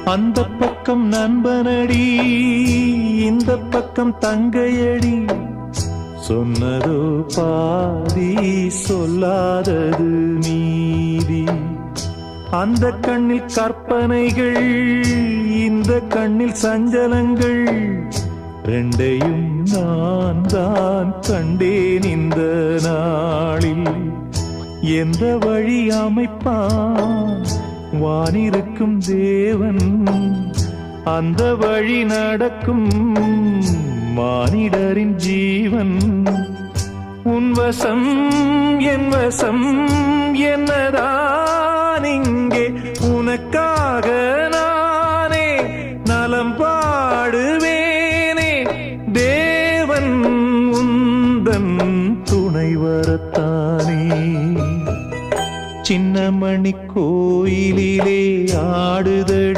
அந்த பக்கம் நண்பனடி, இந்த பக்கம் தங்கையடி. சொன்னதோ பாதி, சொல்லாதது மீதி. அந்த கண்ணில் கற்பனைகள், இந்த கண்ணில் சஞ்சலங்கள். ரெண்டையும் நான் தான் கண்டேன் இந்த நாளில். எந்த வழி அமைப்பான் வானிருக்கும் தேவன், அந்த வழி நடக்கும் மானிடரின் ஜீவன். உன் வசம் என் வசம் என்னதான் இங்கே, உனக்காக நானே நலம் பாடுவேனே. தேவன் உந்தன் துணை வரத்தானே. சின்னமணி கோயிலிலே ஆடுதடி